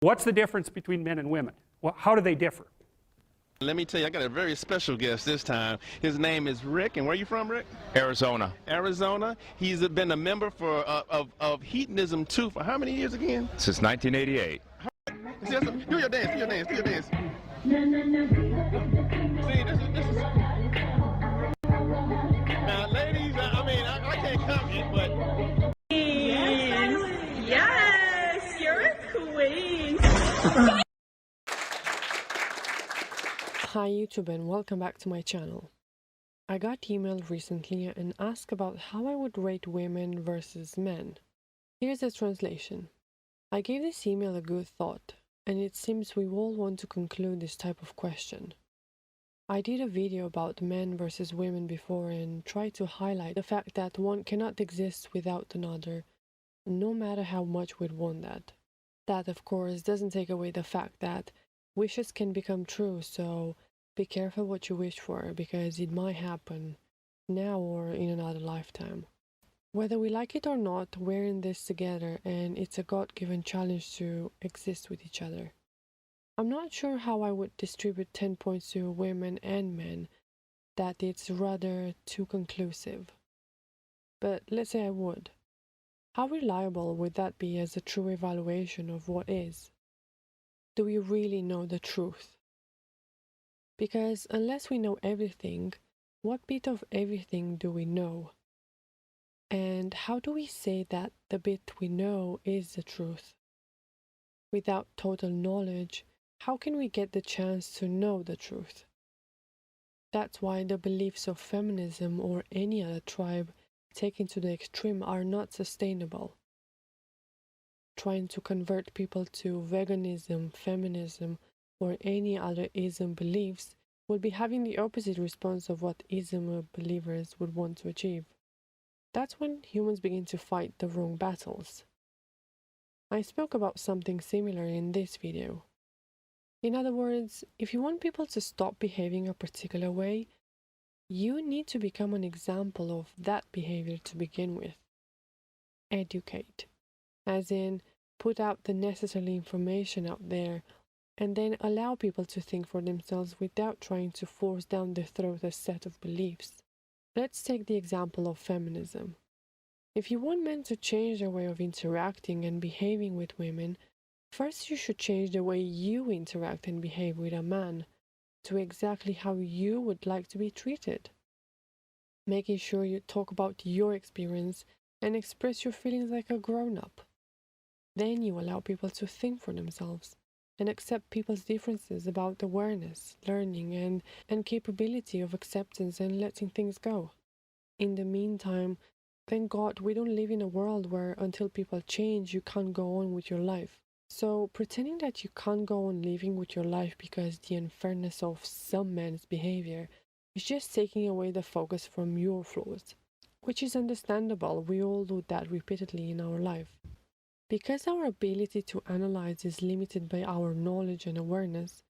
What's the difference between men and women? How do they differ? Let me tell you, I got a very special guest this time. His name is Rick, and where are you from, Rick? Arizona. Arizona. He's been a member for of Hedonism 2 for how many years again? Since 1988. Do your dance, do your dance, do your dance. See, this is... Now, ladies, I can't comment, but... Yes, you're a queen. Hi YouTube and welcome back to my channel. I got emailed recently and asked about how I would rate women versus men. Here's the translation. I gave this email a good thought, and it seems we all want to conclude this type of question. I did a video about men versus women before and tried to highlight the fact that one cannot exist without another, no matter how much we'd want that. That, of course, doesn't take away the fact that wishes can become true, so be careful what you wish for, because it might happen now or in another lifetime. Whether we like it or not, we're in this together, and it's a God-given challenge to exist with each other. I'm not sure how I would distribute 10 points to women and men, that it's rather too conclusive. But let's say I would. How reliable would that be as a true evaluation of what is? Do we really know the truth? Because unless we know everything, what bit of everything do we know? And how do we say that the bit we know is the truth? Without total knowledge, how can we get the chance to know the truth? That's why the beliefs of feminism or any other tribe taken to the extreme are not sustainable. Trying to convert people to veganism, feminism, or any other ism beliefs would be having the opposite response of what ism believers would want to achieve. That's when humans begin to fight the wrong battles. I spoke about something similar in this video. In other words, if you want people to stop behaving a particular way, you need to become an example of that behavior to begin with. Educate. As in, put out the necessary information out there, and then allow people to think for themselves without trying to force down their throat a set of beliefs. Let's take the example of feminism. If you want men to change their way of interacting and behaving with women, first you should change the way you interact and behave with a man to exactly how you would like to be treated. Making sure you talk about your experience and express your feelings like a grown-up. Then you allow people to think for themselves and accept people's differences about awareness, learning, and capability of acceptance and letting things go. In the meantime, thank God we don't live in a world where until people change, you can't go on with your life. So pretending that you can't go on living with your life because the unfairness of some men's behavior is just taking away the focus from your flaws, which is understandable. We all do that repeatedly in our life. Because our ability to analyze is limited by our knowledge and awareness,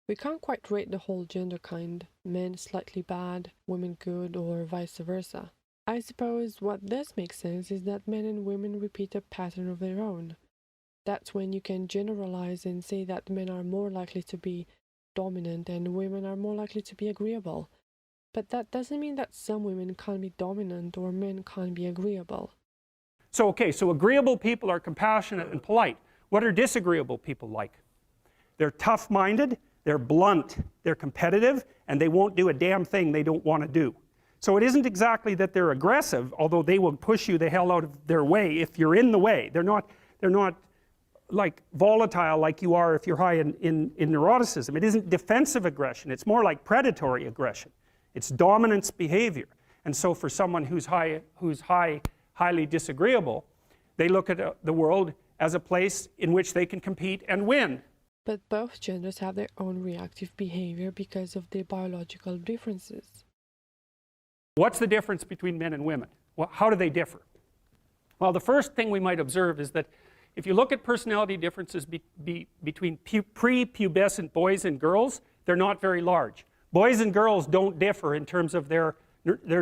we can't quite rate the whole gender kind, men slightly bad, women good, or vice versa. I suppose what does make sense is that men and women repeat a pattern of their own. That's when you can generalize and say that men are more likely to be dominant and women are more likely to be agreeable. But that doesn't mean that some women can't be dominant or men can't be agreeable. So agreeable people are compassionate and polite. What are disagreeable people like? They're tough-minded, they're blunt, they're competitive, and they won't do a damn thing they don't want to do. So it isn't exactly that they're aggressive, although they will push you the hell out of their way if you're in the way. They're not like volatile like you are if you're high in neuroticism. It isn't defensive aggression, it's more like predatory aggression. It's dominance behavior. And so for someone who's highly disagreeable, they look at the world as a place in which they can compete and win. But both genders have their own reactive behavior because of their biological differences. What's the difference between men and women? Well, how do they differ? Well, the first thing we might observe is that if you look at personality differences between prepubescent boys and girls, they're not very large. Boys and girls don't differ in terms of their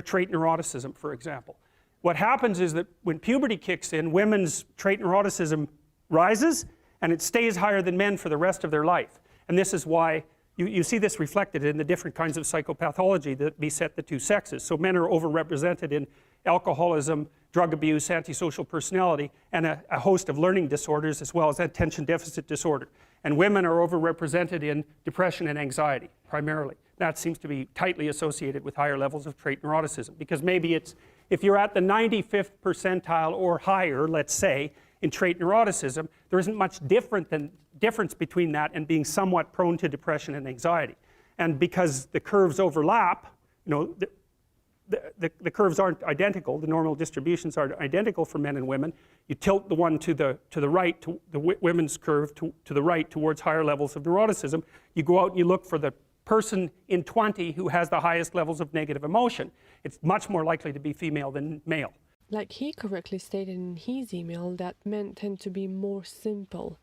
trait neuroticism, for example. What happens is that when puberty kicks in, women's trait neuroticism rises and it stays higher than men for the rest of their life. And this is why you see this reflected in the different kinds of psychopathology that beset the two sexes. So men are overrepresented in alcoholism, drug abuse, antisocial personality, and a host of learning disorders, as well as attention deficit disorder. And women are overrepresented in depression and anxiety, primarily. That seems to be tightly associated with higher levels of trait neuroticism, because maybe it's, if you're at the 95th percentile or higher, let's say, in trait neuroticism, there isn't much difference between that and being somewhat prone to depression and anxiety. And because the curves overlap, you know, the curves aren't identical, the normal distributions aren't identical for men and women, you tilt the one to the right, to the women's curve to the right towards higher levels of neuroticism. You go out and you look for the person in 20 who has the highest levels of negative emotion. It's much more likely to be female than male. Like he correctly stated in his email that men tend to be more simple,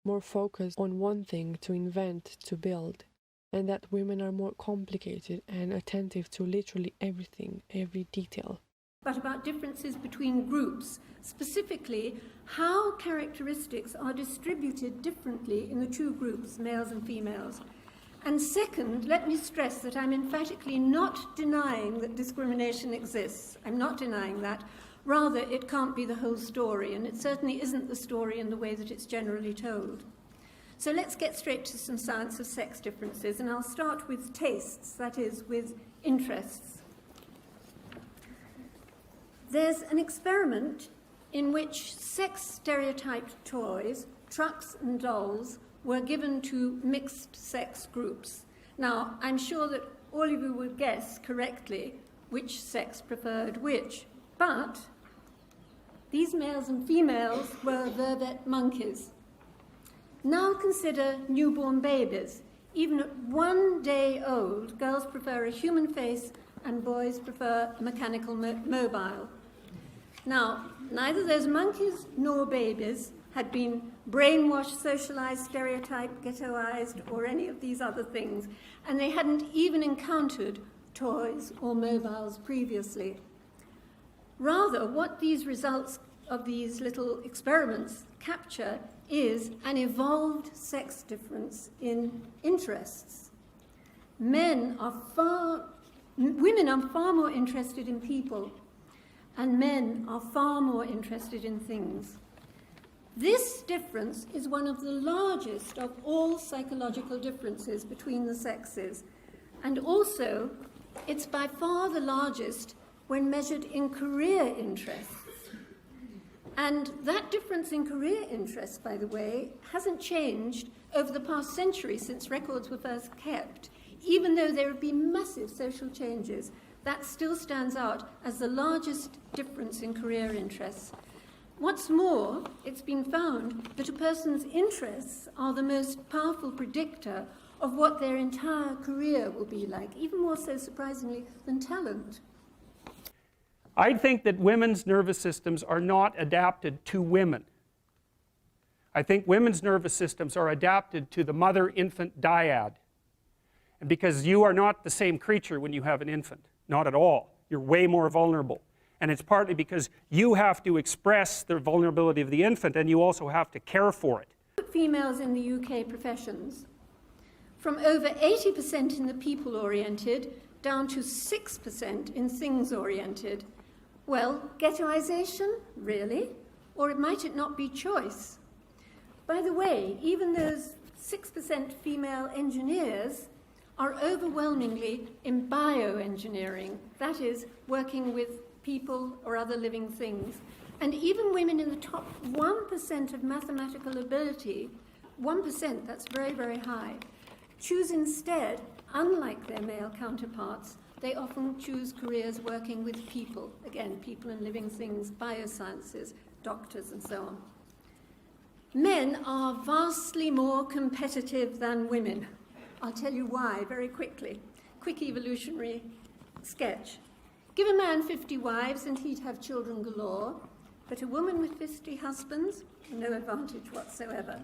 more focused on one thing to invent, to build, and that women are more complicated and attentive to literally everything, every detail. But about differences between groups, specifically how characteristics are distributed differently in the two groups, males and females. And second, let me stress that I'm emphatically not denying that discrimination exists. I'm not denying that. Rather, it can't be the whole story, and it certainly isn't the story in the way that it's generally told. So let's get straight to some science of sex differences, and I'll start with tastes, that is, with interests. There's an experiment in which sex-stereotyped toys, trucks and dolls, were given to mixed-sex groups. Now, I'm sure that all of you would guess correctly which sex preferred which, but these males and females were vervet monkeys. Now consider newborn babies. Even at 1 day old, girls prefer a human face and boys prefer a mechanical mobile. Now, neither those monkeys nor babies had been brainwashed, socialized, stereotyped, ghettoized, or any of these other things, and they hadn't even encountered toys or mobiles previously. Rather, what these results of these little experiments capture is an evolved sex difference in interests. Women are far more interested in people, and men are far more interested in things. This difference is one of the largest of all psychological differences between the sexes, and also it's by far the largest when measured in career interests. And that difference in career interests, by the way, hasn't changed over the past century since records were first kept. Even though there have been massive social changes, that still stands out as the largest difference in career interests. What's more, it's been found that a person's interests are the most powerful predictor of what their entire career will be like, even more so, surprisingly, than talent. I think that women's nervous systems are not adapted to women. I think women's nervous systems are adapted to the mother-infant dyad. And because you are not the same creature when you have an infant, not at all. You're way more vulnerable. And it's partly because you have to express the vulnerability of the infant, and you also have to care for it. Females in the UK professions, from over 80% in the people-oriented down to 6% in things-oriented. Well, ghettoization, really? Or might it not be choice? By the way, even those 6% female engineers are overwhelmingly in bioengineering, that is, working with people or other living things. And even women in the top 1% of mathematical ability, 1%, that's very, very high, choose instead, unlike their male counterparts, they often choose careers working with people. Again, people and living things, biosciences, doctors, and so on. Men are vastly more competitive than women. I'll tell you why very quickly. Quick evolutionary sketch. Give a man 50 wives and he'd have children galore, but a woman with 50 husbands, no advantage whatsoever.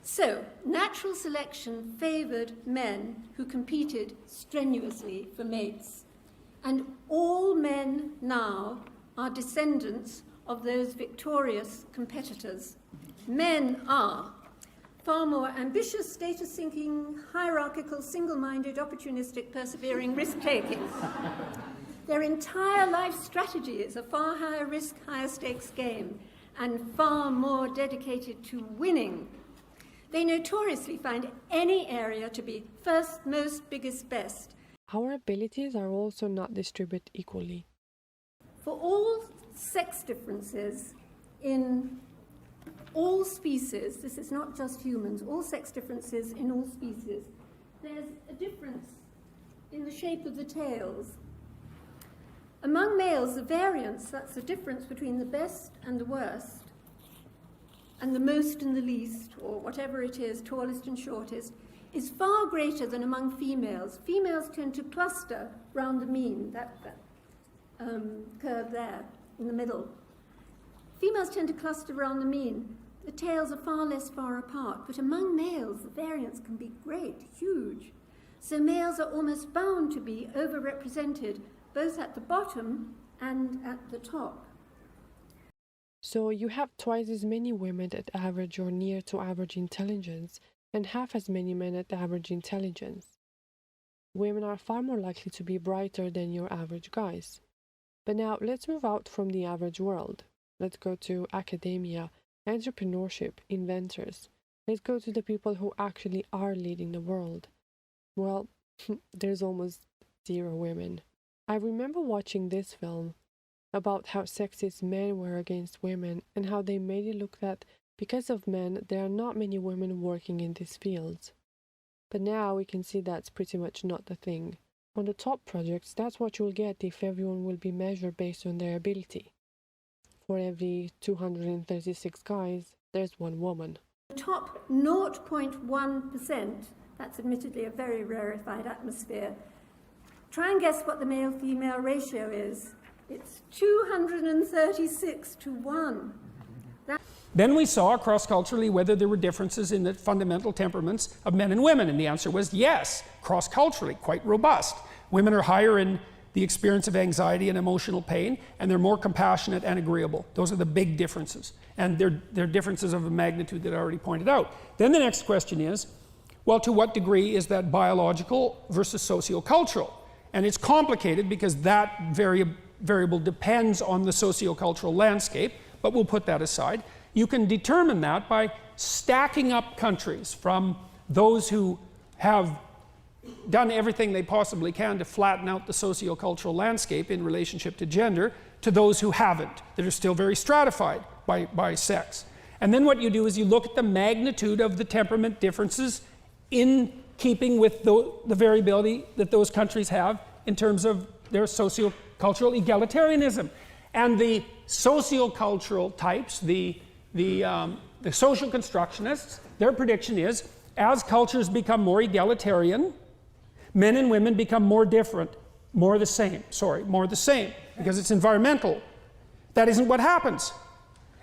So, natural selection favoured men who competed strenuously for mates. And all men now are descendants of those victorious competitors. Men are far more ambitious, status-seeking, hierarchical, single-minded, opportunistic, persevering, risk-taking. Their entire life strategy is a far higher risk, higher stakes game, and far more dedicated to winning. They notoriously find any area to be first, most, biggest, best. Our abilities are also not distributed equally. For all sex differences in all species, this is not just humans, all sex differences in all species, there's a difference in the shape of the tails. Among males, the variance, that's the difference between the best and the worst, and the most and the least, or whatever it is, tallest and shortest, is far greater than among females. Females tend to cluster round the mean, that curve there in the middle. Females tend to cluster around the mean. The tails are far less far apart, but among males, the variance can be great, huge. So males are almost bound to be overrepresented, both at the bottom and at the top. So you have twice as many women at average or near to average intelligence, and half as many men at average intelligence. Women are far more likely to be brighter than your average guys. But now let's move out from the average world. Let's go to academia, entrepreneurship, inventors. Let's go to the people who actually are leading the world. Well, there's almost zero women. I remember watching this film about how sexist men were against women and how they made it look that because of men, there are not many women working in these fields. But now we can see that's pretty much not the thing. On the top projects, that's what you'll get if everyone will be measured based on their ability. For every 236 guys, there's one woman. The top 0.1%, that's admittedly a very rarefied atmosphere. Try and guess what the male-female ratio is. It's 236 to 1. Then we saw cross-culturally whether there were differences in the fundamental temperaments of men and women, and the answer was yes, cross-culturally, quite robust. Women are higher in the experience of anxiety and emotional pain, and they're more compassionate and agreeable. Those are the big differences, and they're differences of a magnitude that I already pointed out. Then the next question is, well, to what degree is that biological versus sociocultural? And it's complicated because that variable depends on the sociocultural landscape, but we'll put that aside. You can determine that by stacking up countries from those who have done everything they possibly can to flatten out the sociocultural landscape in relationship to gender, to those who haven't, that are still very stratified by sex. And then what you do is you look at the magnitude of the temperament differences in keeping with the variability that those countries have in terms of their sociocultural egalitarianism. And the sociocultural types, the social constructionists, their prediction is, as cultures become more egalitarian, men and women become more different, more the same, because it's environmental. That isn't what happens.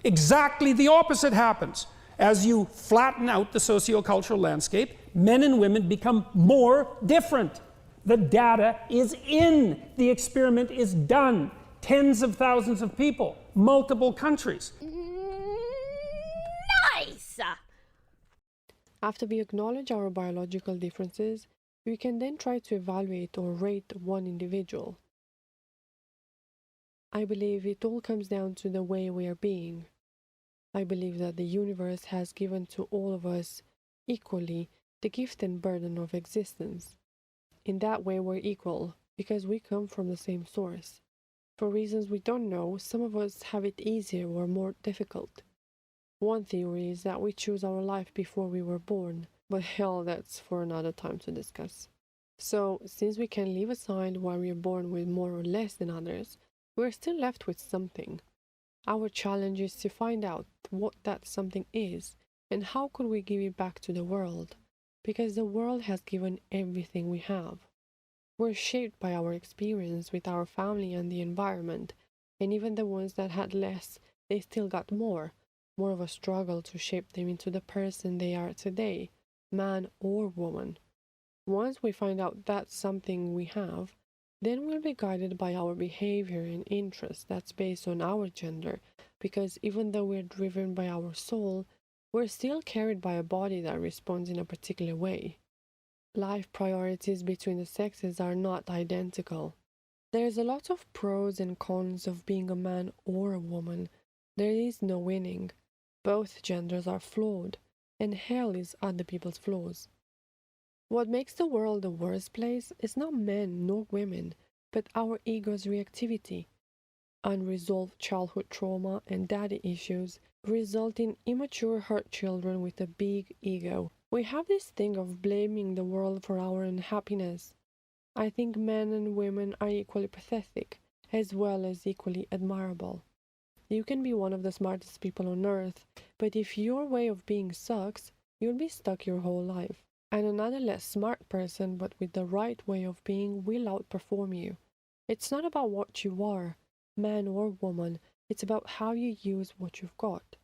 Exactly the opposite happens. As you flatten out the sociocultural landscape, men and women become more different. The data is in. The experiment is done. Tens of thousands of people, multiple countries. Nice! After we acknowledge our biological differences, we can then try to evaluate or rate one individual. I believe it all comes down to the way we are being. I believe that the universe has given to all of us equally the gift and burden of existence. In that way, we're equal because we come from the same source. For reasons we don't know, some of us have it easier or more difficult. One theory is that we choose our life before we were born, but hell, that's for another time to discuss. So, since we can leave aside why we are born with more or less than others, we're still left with something. Our challenge is to find out what that something is, and how could we give it back to the world, because the world has given everything we have. We're shaped by our experience with our family and the environment, and even the ones that had less, they still got more of a struggle to shape them into the person they are today, man or woman. Once we find out that's something we have, then we'll be guided by our behavior and interest that's based on our gender, because even though we're driven by our soul, We're still carried by a body that responds in a particular way. Life priorities between the sexes are not identical. There's a lot of pros and cons of being a man or a woman. There is no winning. Both genders are flawed, and hell is other people's flaws. What makes the world a worse place is not men nor women, but our ego's reactivity. Unresolved childhood trauma and daddy issues result in immature hurt children with a big ego. We have this thing of blaming the world for our unhappiness. I think men and women are equally pathetic, as well as equally admirable. You can be one of the smartest people on earth, but if your way of being sucks, you'll be stuck your whole life. And another less smart person, but with the right way of being, will outperform you. It's not about what you are, man or woman, it's about how you use what you've got.